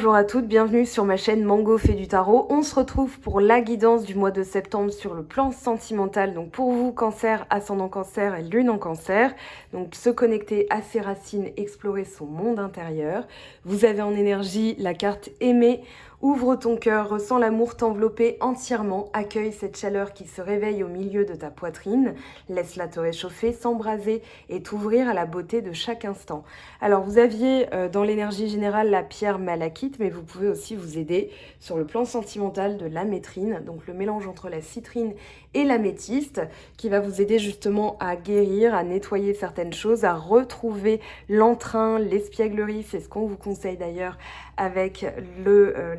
Bonjour à toutes, bienvenue sur ma chaîne Mango fait du tarot. On se retrouve pour la guidance du mois de septembre sur le plan sentimental. Donc pour vous, cancer, ascendant cancer et lune en cancer. Donc se connecter à ses racines, explorer son monde intérieur. Vous avez en énergie la carte aimer. Ouvre ton cœur, ressens l'amour t'envelopper entièrement, accueille cette chaleur qui se réveille au milieu de ta poitrine, laisse-la te réchauffer, s'embraser et t'ouvrir à la beauté de chaque instant. Alors vous aviez dans l'énergie générale la pierre malachite, mais vous pouvez aussi vous aider sur le plan sentimental de l'amétrine, donc le mélange entre la citrine et l'améthyste, qui va vous aider justement à guérir, à nettoyer certaines choses, à retrouver l'entrain, l'espièglerie, c'est ce qu'on vous conseille d'ailleurs avec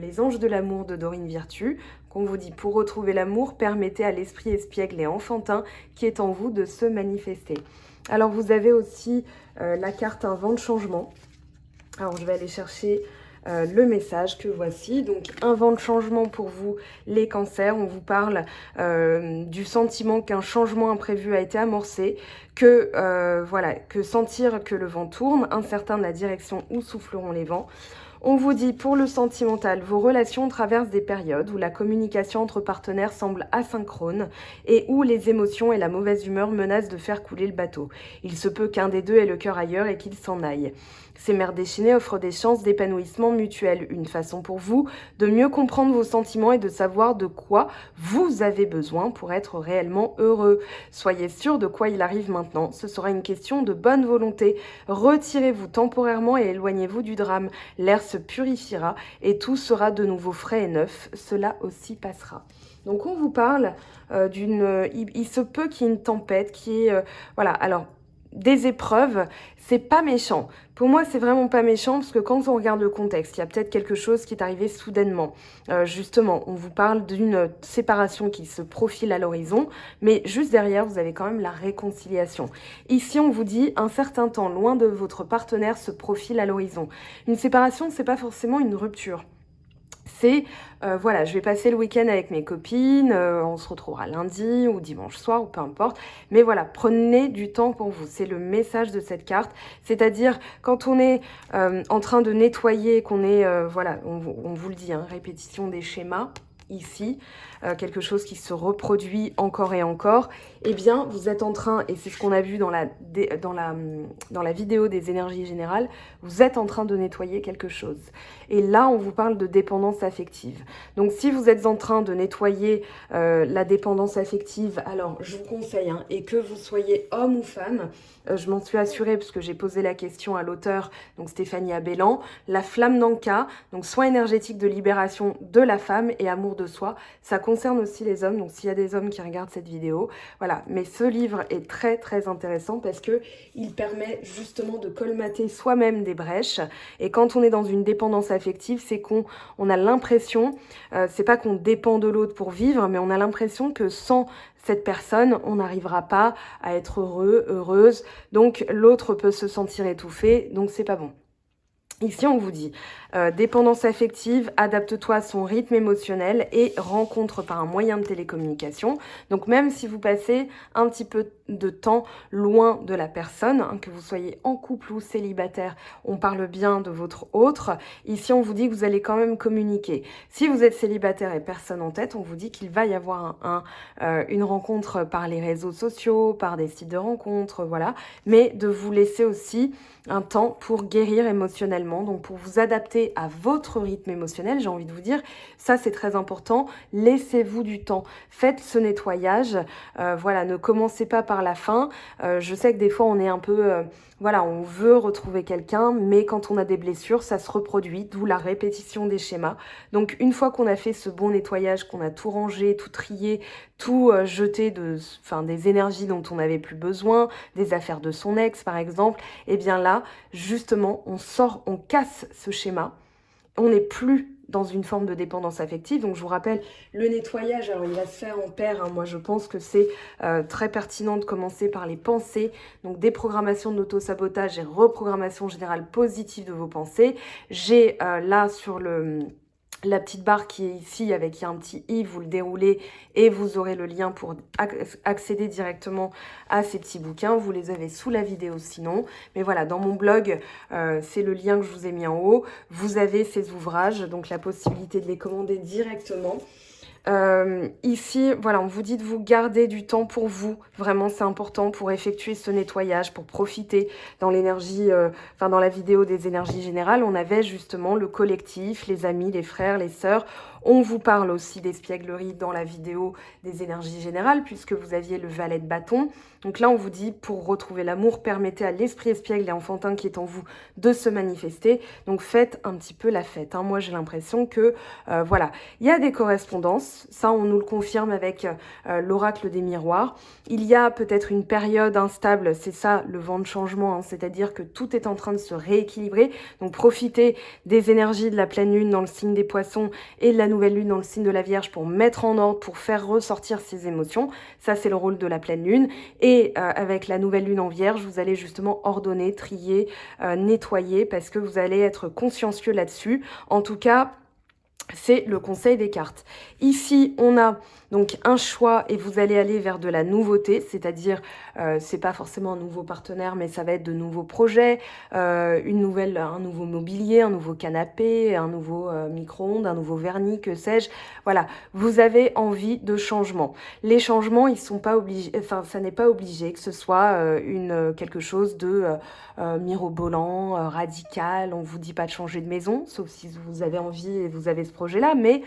les anges de l'amour de Dorine Virtue, qu'on vous dit pour retrouver l'amour, permettez à l'esprit espiègle et enfantin qui est en vous de se manifester. Alors vous avez aussi la carte un vent de changement. Alors je vais aller chercher le message que voici. Donc un vent de changement pour vous les cancers. On vous parle du sentiment qu'un changement imprévu a été amorcé, que sentir que le vent tourne, incertain de la direction où souffleront les vents. On vous dit, pour le sentimental, vos relations traversent des périodes où la communication entre partenaires semble asynchrone et où les émotions et la mauvaise humeur menacent de faire couler le bateau. Il se peut qu'un des deux ait le cœur ailleurs et qu'il s'en aille. Ces mers déchaînées offrent des chances d'épanouissement mutuel, une façon pour vous de mieux comprendre vos sentiments et de savoir de quoi vous avez besoin pour être réellement heureux. Soyez sûr de quoi il arrive maintenant, ce sera une question de bonne volonté. Retirez-vous temporairement et éloignez-vous du drame. L'air se purifiera et tout sera de nouveau frais et neuf, cela aussi passera. Donc on vous parle il se peut qu'il y ait une tempête qui est, alors des épreuves, c'est pas méchant. Pour moi, c'est vraiment pas méchant parce que quand on regarde le contexte, il y a peut-être quelque chose qui est arrivé soudainement. Justement, on vous parle d'une séparation qui se profile à l'horizon, mais juste derrière, vous avez quand même la réconciliation. Ici, on vous dit un certain temps loin de votre partenaire se profile à l'horizon. Une séparation, c'est pas forcément une rupture. C'est, je vais passer le week-end avec mes copines, on se retrouvera lundi ou dimanche soir ou peu importe. Mais voilà, prenez du temps pour vous. C'est le message de cette carte. C'est-à-dire, quand on est en train de nettoyer, qu'on est, on vous le dit, hein, répétition des schémas, ici, quelque chose qui se reproduit encore et encore, eh bien, vous êtes en train, et c'est ce qu'on a vu dans la vidéo des énergies générales, vous êtes en train de nettoyer quelque chose. Et là, on vous parle de dépendance affective. Donc, si vous êtes en train de nettoyer la dépendance affective, alors, je vous conseille, hein, et que vous soyez homme ou femme, je m'en suis assurée parce que j'ai posé la question à l'auteur, donc Stéphanie Abellan, la flamme d'Anka, donc soin énergétique de libération de la femme et amour de soi, ça concerne aussi les hommes, donc s'il y a des hommes qui regardent cette vidéo, voilà. Mais ce livre est très très intéressant parce que il permet justement de colmater soi-même des brèches, et quand on est dans une dépendance affective, c'est qu'on a l'impression, c'est pas qu'on dépend de l'autre pour vivre, mais on a l'impression que sans cette personne, on n'arrivera pas à être heureux, heureuse, donc l'autre peut se sentir étouffé, donc c'est pas bon. Ici, on vous dit, dépendance affective, adapte-toi à son rythme émotionnel et rencontre par un moyen de télécommunication. Donc même si vous passez un petit peu de temps loin de la personne, hein, que vous soyez en couple ou célibataire, on parle bien de votre autre. Ici, on vous dit que vous allez quand même communiquer. Si vous êtes célibataire et personne en tête, on vous dit qu'il va y avoir une rencontre par les réseaux sociaux, par des sites de rencontres, voilà. Mais de vous laisser aussi un temps pour guérir émotionnellement, donc pour vous adapter à votre rythme émotionnel, j'ai envie de vous dire, ça c'est très important, laissez-vous du temps, faites ce nettoyage, ne commencez pas par la fin, je sais que des fois on est un peu, on veut retrouver quelqu'un, mais quand on a des blessures, ça se reproduit, d'où la répétition des schémas. Donc une fois qu'on a fait ce bon nettoyage, qu'on a tout rangé, tout trié, tout jeté des énergies dont on n'avait plus besoin, des affaires de son ex par exemple, et bien là, justement, on casse ce schéma, on n'est plus dans une forme de dépendance affective. Donc je vous rappelle, le nettoyage, alors il va se faire en paire, hein. Moi je pense que c'est très pertinent de commencer par les pensées, donc déprogrammation de l'auto-sabotage et reprogrammation générale positive de vos pensées. J'ai là sur La petite barre qui est ici avec un petit i, vous le déroulez et vous aurez le lien pour accéder directement à ces petits bouquins. Vous les avez sous la vidéo sinon. Mais voilà, dans mon blog, c'est le lien que je vous ai mis en haut. Vous avez ces ouvrages, donc la possibilité de les commander directement. Ici, voilà, on vous dit de vous garder du temps pour vous. Vraiment, c'est important pour effectuer ce nettoyage, pour profiter dans l'énergie, dans la vidéo des énergies générales, on avait justement le collectif, les amis, les frères, les sœurs. On vous parle aussi d'espièglerie dans la vidéo des énergies générales, puisque vous aviez le valet de bâton. Donc là, on vous dit, pour retrouver l'amour, permettez à l'esprit espiègle et enfantin qui est en vous de se manifester. Donc faites un petit peu la fête. Hein. Moi, j'ai l'impression que, voilà, il y a des correspondances. Ça, on nous le confirme avec l'oracle des miroirs. Il y a peut-être une période instable, c'est ça, le vent de changement, hein, c'est-à-dire que tout est en train de se rééquilibrer. Donc profitez des énergies de la pleine lune dans le signe des poissons et de la nouvelle lune dans le signe de la Vierge pour mettre en ordre, pour faire ressortir ces émotions. Ça, c'est le rôle de la pleine lune. Et avec la nouvelle lune en Vierge, vous allez justement ordonner, trier, nettoyer, parce que vous allez être consciencieux là-dessus. En tout cas, c'est le conseil des cartes. Ici, on a donc un choix et vous allez aller vers de la nouveauté, c'est-à-dire, c'est pas forcément un nouveau partenaire, mais ça va être de nouveaux projets, un nouveau mobilier, un nouveau canapé, un nouveau micro-ondes, un nouveau vernis, que sais-je. Voilà, vous avez envie de changement. Les changements, ils sont pas obligés, enfin, ça n'est pas obligé que ce soit quelque chose de mirobolant, radical. On vous dit pas de changer de maison, sauf si vous avez envie et vous avez ce projet-là, mais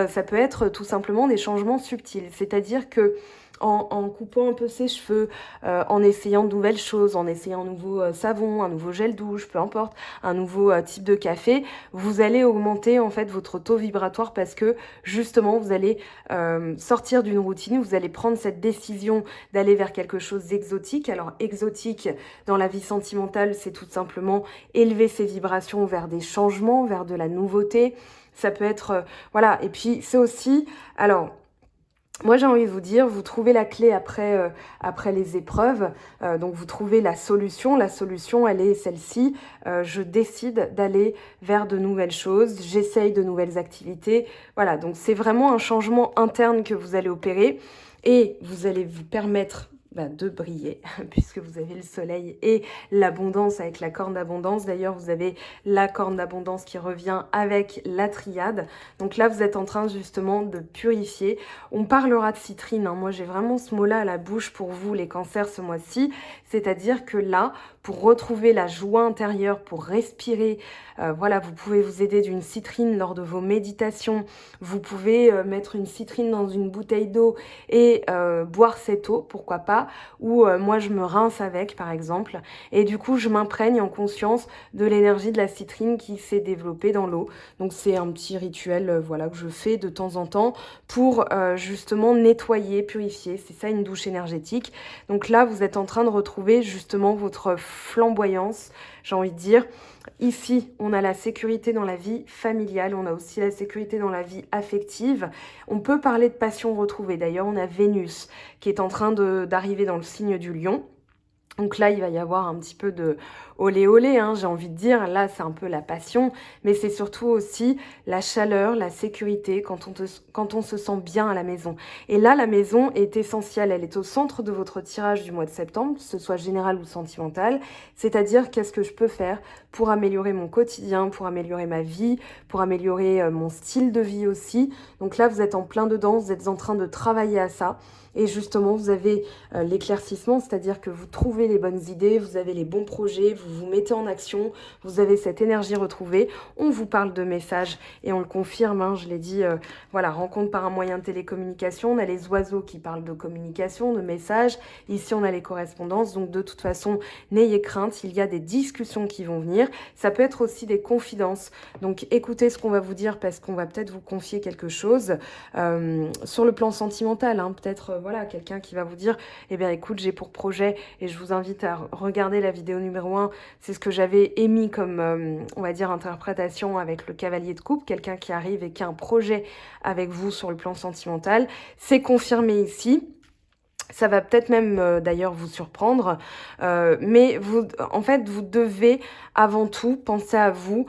ça peut être tout simplement des changements subtils. C'est-à-dire que en coupant un peu ses cheveux, en essayant de nouvelles choses, en essayant un nouveau savon, un nouveau gel douche, peu importe, un nouveau type de café, vous allez augmenter en fait votre taux vibratoire parce que justement vous allez sortir d'une routine, vous allez prendre cette décision d'aller vers quelque chose d'exotique. Alors exotique dans la vie sentimentale, c'est tout simplement élever ses vibrations vers des changements, vers de la nouveauté. Ça peut être, voilà, et puis c'est aussi, alors, moi, j'ai envie de vous dire, vous trouvez la clé après les épreuves, donc vous trouvez la solution. La solution, elle est celle-ci. Je décide d'aller vers de nouvelles choses, j'essaye de nouvelles activités. Voilà, donc c'est vraiment un changement interne que vous allez opérer et vous allez vous permettre de briller, puisque vous avez le soleil et l'abondance avec la corne d'abondance. D'ailleurs, vous avez la corne d'abondance qui revient avec la triade. Donc là, vous êtes en train justement de purifier. On parlera de citrine, hein. Moi, j'ai vraiment ce mot-là à la bouche pour vous, les cancers, ce mois-ci. C'est-à-dire que là, pour retrouver la joie intérieure, pour respirer, voilà, vous pouvez vous aider d'une citrine lors de vos méditations. Vous pouvez mettre une citrine dans une bouteille d'eau et boire cette eau, pourquoi pas. Ou moi, je me rince avec, par exemple. Et du coup, je m'imprègne en conscience de l'énergie de la citrine qui s'est développée dans l'eau. Donc, c'est un petit rituel voilà, que je fais de temps en temps pour justement nettoyer, purifier. C'est ça, une douche énergétique. Donc là, vous êtes en train de retrouver justement votre flamboyance, j'ai envie de dire. Ici, on a la sécurité dans la vie familiale, on a aussi la sécurité dans la vie affective. On peut parler de passion retrouvée. D'ailleurs, on a Vénus qui est en train d'arriver dans le signe du Lion. Donc là, il va y avoir un petit peu de olé olé, hein, j'ai envie de dire. Là, c'est un peu la passion, mais c'est surtout aussi la chaleur, la sécurité, quand on se sent bien à la maison. Et là, la maison est essentielle. Elle est au centre de votre tirage du mois de septembre, que ce soit général ou sentimental. C'est-à-dire, qu'est-ce que je peux faire pour améliorer mon quotidien, pour améliorer ma vie, pour améliorer mon style de vie aussi. Donc là, vous êtes en plein dedans, vous êtes en train de travailler à ça. Et justement, vous avez l'éclaircissement, c'est-à-dire que vous trouvez les bonnes idées, vous avez les bons projets, vous vous mettez en action, vous avez cette énergie retrouvée. On vous parle de messages et on le confirme, hein, je l'ai dit, voilà, rencontre par un moyen de télécommunication. On a les oiseaux qui parlent de communication, de messages. Ici, on a les correspondances. Donc, de toute façon, n'ayez crainte, il y a des discussions qui vont venir. Ça peut être aussi des confidences. Donc, écoutez ce qu'on va vous dire parce qu'on va peut-être vous confier quelque chose sur le plan sentimental, hein, peut-être voilà, quelqu'un qui va vous dire, eh bien écoute, j'ai pour projet, et je vous invite à regarder la vidéo numéro 1, c'est ce que j'avais émis comme, on va dire, interprétation avec le cavalier de coupe, quelqu'un qui arrive et qui a un projet avec vous sur le plan sentimental. C'est confirmé ici. Ça va peut-être même d'ailleurs vous surprendre, mais vous, en fait, vous devez avant tout penser à vous,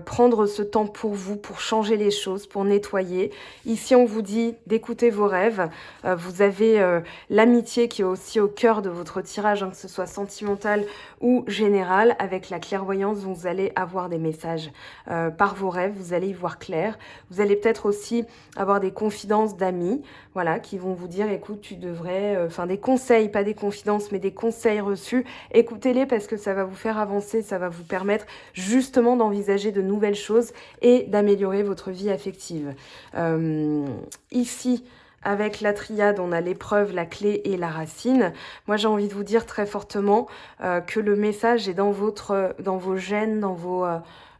prendre ce temps pour vous, pour changer les choses, pour nettoyer. Ici, on vous dit d'écouter vos rêves. Vous avez l'amitié qui est aussi au cœur de votre tirage, hein, que ce soit sentimental ou général. Avec la clairvoyance, vous allez avoir des messages par vos rêves, vous allez y voir clair. Vous allez peut-être aussi avoir des confidences d'amis, voilà, qui vont vous dire, écoute, tu devrais, enfin des conseils, pas des confidences, mais des conseils reçus. Écoutez-les parce que ça va vous faire avancer, ça va vous permettre justement d'envisager de nouvelles choses et d'améliorer votre vie affective. Ici, avec la triade, on a l'épreuve, la clé et la racine. Moi, j'ai envie de vous dire très fortement que le message est dans vos gènes, dans vos...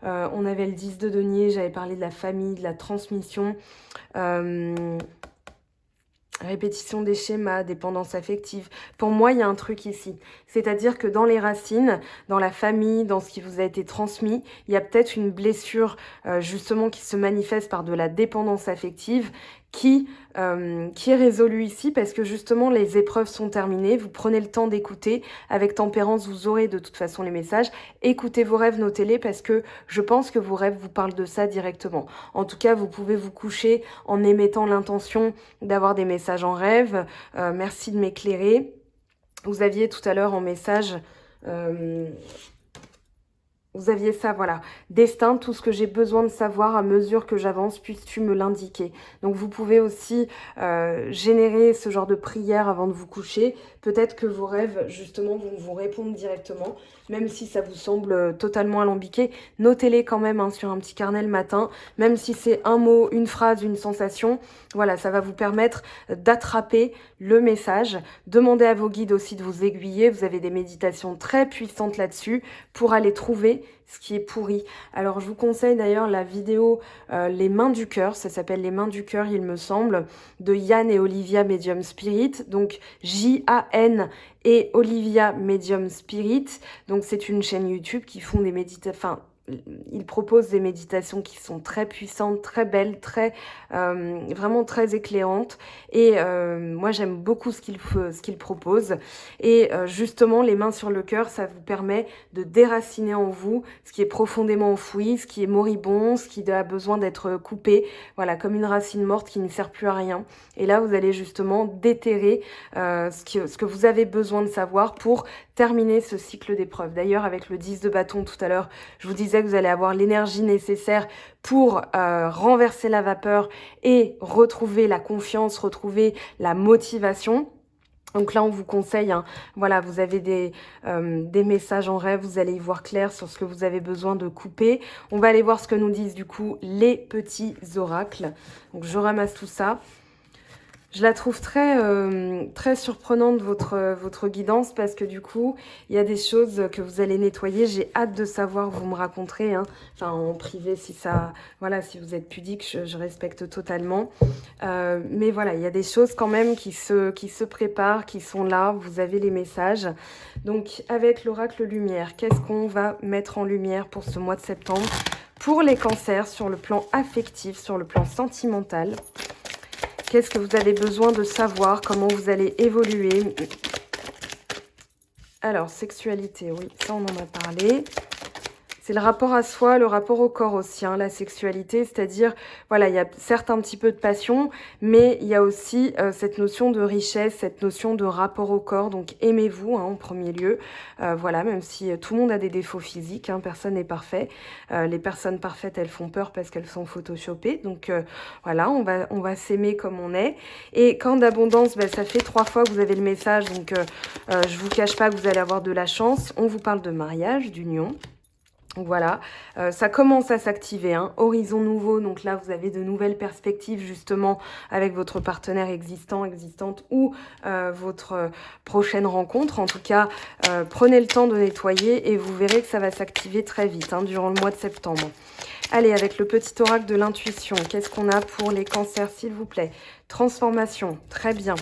on avait le 10 de denier, j'avais parlé de la famille, de la transmission. Répétition des schémas, dépendance affective. Pour moi, il y a un truc ici. C'est-à-dire que dans les racines, dans la famille, dans ce qui vous a été transmis, il y a peut-être une blessure justement qui se manifeste par de la dépendance affective qui est résolue ici parce que justement les épreuves sont terminées. Vous prenez le temps d'écouter. Avec tempérance, vous aurez de toute façon les messages. Écoutez vos rêves, notez-les parce que je pense que vos rêves vous parlent de ça directement. En tout cas, vous pouvez vous coucher en émettant l'intention d'avoir des messages en rêve. Merci de m'éclairer. Vous aviez tout à l'heure en message... vous aviez ça, voilà. Destin, tout ce que j'ai besoin de savoir à mesure que j'avance, puisses-tu me l'indiquer. Donc vous pouvez aussi générer ce genre de prière avant de vous coucher. Peut-être que vos rêves, justement, vont vous répondre directement, même si ça vous semble totalement alambiqué. Notez-les quand même hein, sur un petit carnet le matin, même si c'est un mot, une phrase, une sensation. Voilà, ça va vous permettre d'attraper le message. Demandez à vos guides aussi de vous aiguiller. Vous avez des méditations très puissantes là-dessus pour aller trouver ce qui est pourri. Alors je vous conseille d'ailleurs la vidéo Les mains du cœur, ça s'appelle Les mains du cœur il me semble, de Yann et Olivia Medium Spirit, donc J-A-N et Olivia Medium Spirit, donc c'est une chaîne YouTube qui font des méditations, enfin ils proposent des méditations qui sont très puissantes, très belles, vraiment très éclairantes. Et moi, j'aime beaucoup ce qu'ils proposent. Et justement, les mains sur le cœur, ça vous permet de déraciner en vous ce qui est profondément enfoui, ce qui est moribond, ce qui a besoin d'être coupé. Voilà, comme une racine morte qui ne sert plus à rien. Et là, vous allez justement déterrer ce que vous avez besoin de savoir pour terminer ce cycle d'épreuves. D'ailleurs, avec le 10 de bâton tout à l'heure, je vous disais que vous allez avoir l'énergie nécessaire pour renverser la vapeur et retrouver la confiance, retrouver la motivation. Donc là, on vous conseille, hein, voilà, vous avez des messages en rêve, vous allez y voir clair sur ce que vous avez besoin de couper. On va aller voir ce que nous disent du coup les petits oracles. Donc je ramasse tout ça. Je la trouve très surprenante, votre guidance, parce que du coup, il y a des choses que vous allez nettoyer. J'ai hâte de savoir, vous me raconterez, hein, enfin en privé, si ça, voilà, si vous êtes pudique, je respecte totalement. Mais voilà, il y a des choses quand même qui se préparent, qui sont là, vous avez les messages. Donc, avec l'oracle lumière, qu'est-ce qu'on va mettre en lumière pour ce mois de septembre? Pour les cancers, sur le plan affectif, sur le plan sentimental. Qu'est-ce que vous avez besoin de savoir? Comment vous allez évoluer? Alors, sexualité, oui, ça on en a parlé. C'est le rapport à soi, le rapport au corps aussi, hein, la sexualité, c'est-à-dire, voilà, il y a certes un petit peu de passion, mais il y a aussi cette notion de richesse, cette notion de rapport au corps, donc aimez-vous hein, en premier lieu, voilà, même si tout le monde a des défauts physiques, hein, personne n'est parfait, les personnes parfaites, elles font peur parce qu'elles sont photoshopées, donc voilà, on va s'aimer comme on est, et quand d'abondance, ben, ça fait 3 fois que vous avez le message, donc je vous cache pas que vous allez avoir de la chance, on vous parle de mariage, d'union. Voilà, ça commence à s'activer, hein. Horizon nouveau, donc là vous avez de nouvelles perspectives justement avec votre partenaire existant, existante ou votre prochaine rencontre. En tout cas, prenez le temps de nettoyer et vous verrez que ça va s'activer très vite hein, durant le mois de septembre. Allez, avec le petit oracle de l'intuition, qu'est-ce qu'on a pour les cancers s'il vous plaît? Transformation, très bien.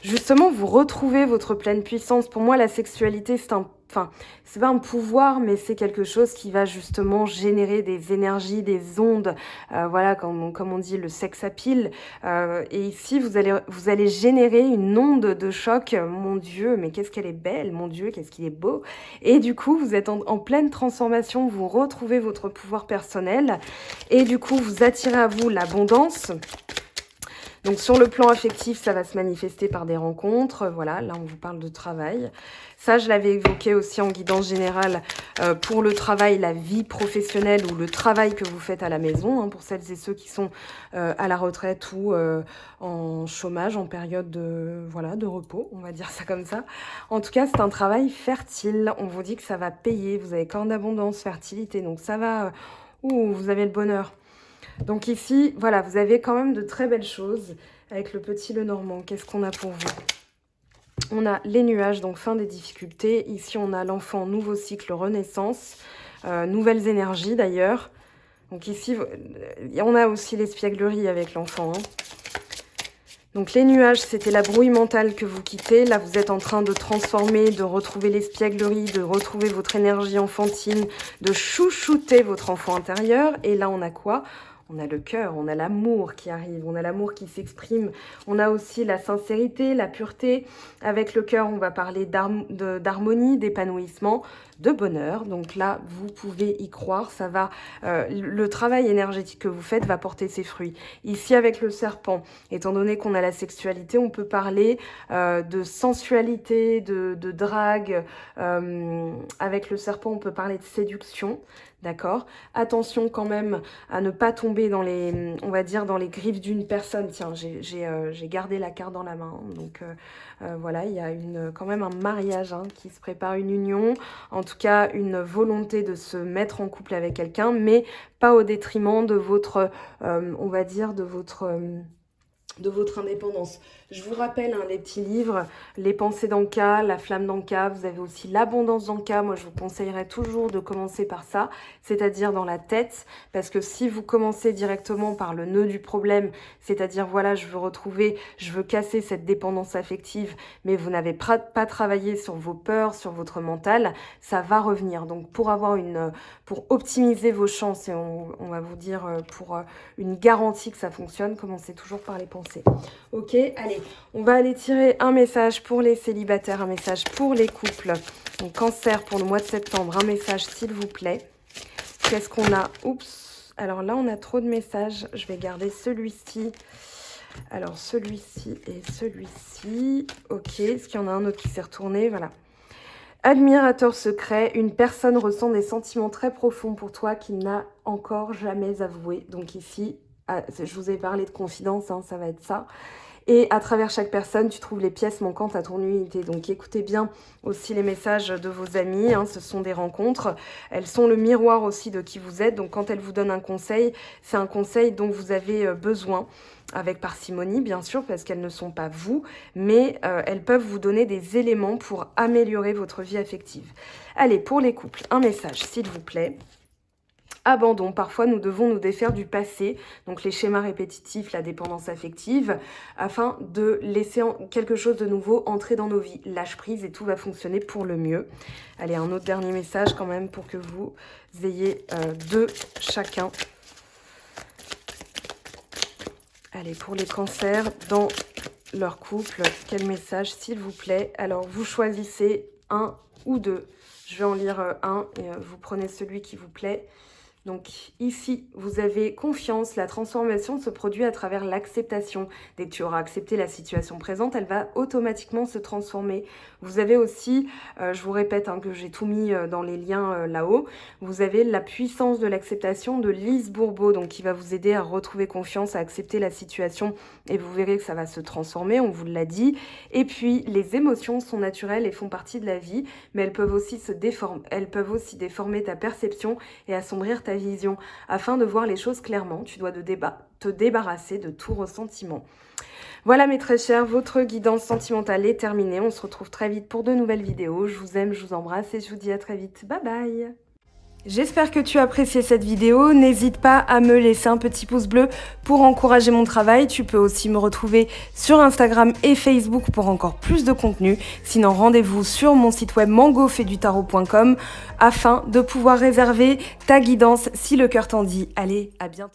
Justement, vous retrouvez votre pleine puissance. Pour moi, la sexualité, c'est enfin, c'est pas un pouvoir, mais c'est quelque chose qui va justement générer des énergies, des ondes, voilà, comme on dit, le sex appeal. Et ici, vous allez générer une onde de choc. Mon Dieu, mais qu'est-ce qu'elle est belle, mon Dieu, qu'est-ce qu'il est beau. Et du coup, vous êtes en pleine transformation, vous retrouvez votre pouvoir personnel et du coup, vous attirez à vous l'abondance. Donc sur le plan affectif, ça va se manifester par des rencontres. Voilà, là on vous parle de travail. Ça, je l'avais évoqué aussi en guidance générale pour le travail, la vie professionnelle ou le travail que vous faites à la maison, hein, pour celles et ceux qui sont à la retraite ou en chômage, en période de repos, on va dire ça comme ça. En tout cas, c'est un travail fertile. On vous dit que ça va payer. Vous avez corne d'abondance, fertilité, donc ça va... vous avez le bonheur. Donc ici, voilà, vous avez quand même de très belles choses avec le petit Lenormand. Qu'est-ce qu'on a pour vous? On a les nuages, donc fin des difficultés. Ici, on a l'enfant, nouveau cycle, renaissance, nouvelles énergies d'ailleurs. Donc ici, on a aussi l'espièglerie avec l'enfant. Hein. Donc les nuages, c'était la brouille mentale que vous quittez. Là, vous êtes en train de transformer, de retrouver l'espièglerie, de retrouver votre énergie enfantine, de chouchouter votre enfant intérieur. Et là, on a quoi? On a le cœur, on a l'amour qui arrive, on a l'amour qui s'exprime. On a aussi la sincérité, la pureté. Avec le cœur, on va parler d'harmonie, d'épanouissement, de bonheur. Donc là, vous pouvez y croire. Ça va, le travail énergétique que vous faites va porter ses fruits. Ici, avec le serpent, étant donné qu'on a la sexualité, on peut parler de sensualité, de drague. Avec le serpent, on peut parler de séduction. D'accord? Attention quand même à ne pas tomber dans les, on va dire, dans les griffes d'une personne. Tiens, j'ai gardé la carte dans la main. Donc voilà, il y a quand même un mariage hein, qui se prépare, une union. En tout cas, une volonté de se mettre en couple avec quelqu'un, mais pas au détriment de votre, on va dire, de votre indépendance. Je vous rappelle hein, les petits livres, Les pensées d'Anka, La flamme d'Anka, vous avez aussi l'abondance d'Anka. Moi, je vous conseillerais toujours de commencer par ça, c'est-à-dire dans la tête, parce que si vous commencez directement par le nœud du problème, c'est-à-dire voilà, je veux casser cette dépendance affective, mais vous n'avez pas travaillé sur vos peurs, sur votre mental, ça va revenir. Donc pour optimiser vos chances, et on va vous dire pour une garantie que ça fonctionne, commencez toujours par les pensées. Ok, allez, on va aller tirer un message pour les célibataires, un message pour les couples. Donc Cancer pour le mois de septembre, un message s'il vous plaît. Qu'est-ce qu'on a? Oups, alors là on a trop de messages, je vais garder celui-ci. Alors celui-ci et celui-ci. Ok, est-ce qu'il y en a un autre qui s'est retourné? Voilà. Admirateur secret, une personne ressent des sentiments très profonds pour toi qu'il n'a encore jamais avoué. Donc ici, je vous ai parlé de confidence, hein, ça va être ça. Et à travers chaque personne, tu trouves les pièces manquantes à ton unité. Donc écoutez bien aussi les messages de vos amis, hein, ce sont des rencontres. Elles sont le miroir aussi de qui vous êtes. Donc quand elles vous donnent un conseil, c'est un conseil dont vous avez besoin. Avec parcimonie, bien sûr, parce qu'elles ne sont pas vous, mais elles peuvent vous donner des éléments pour améliorer votre vie affective. Allez, pour les couples, un message, s'il vous plaît. Abandon. Parfois, nous devons nous défaire du passé, donc les schémas répétitifs, la dépendance affective, afin de laisser quelque chose de nouveau entrer dans nos vies. Lâche prise et tout va fonctionner pour le mieux. Allez, un autre dernier message quand même pour que vous ayez deux chacun. Allez, pour les cancers, dans leur couple, quel message, s'il vous plaît? Alors, vous choisissez un ou deux. Je vais en lire un et vous prenez celui qui vous plaît. Donc ici, vous avez confiance, la transformation se produit à travers l'acceptation. Dès que tu auras accepté la situation présente, elle va automatiquement se transformer. Vous avez aussi, je vous répète hein, que j'ai tout mis dans les liens là-haut, vous avez la puissance de l'acceptation de Lise Bourbeau, donc qui va vous aider à retrouver confiance, à accepter la situation et vous verrez que ça va se transformer, on vous l'a dit. Et puis, les émotions sont naturelles et font partie de la vie, mais elles peuvent aussi déformer ta perception et assombrir ta vision. Afin de voir les choses clairement, tu dois te débarrasser de tout ressentiment. Voilà mes très chers, votre guidance sentimentale est terminée. On se retrouve très vite pour de nouvelles vidéos. Je vous aime, je vous embrasse et je vous dis à très vite. Bye bye! J'espère que tu as apprécié cette vidéo. N'hésite pas à me laisser un petit pouce bleu pour encourager mon travail. Tu peux aussi me retrouver sur Instagram et Facebook pour encore plus de contenu. Sinon, rendez-vous sur mon site web mangofaidutarot.com afin de pouvoir réserver ta guidance si le cœur t'en dit. Allez, à bientôt.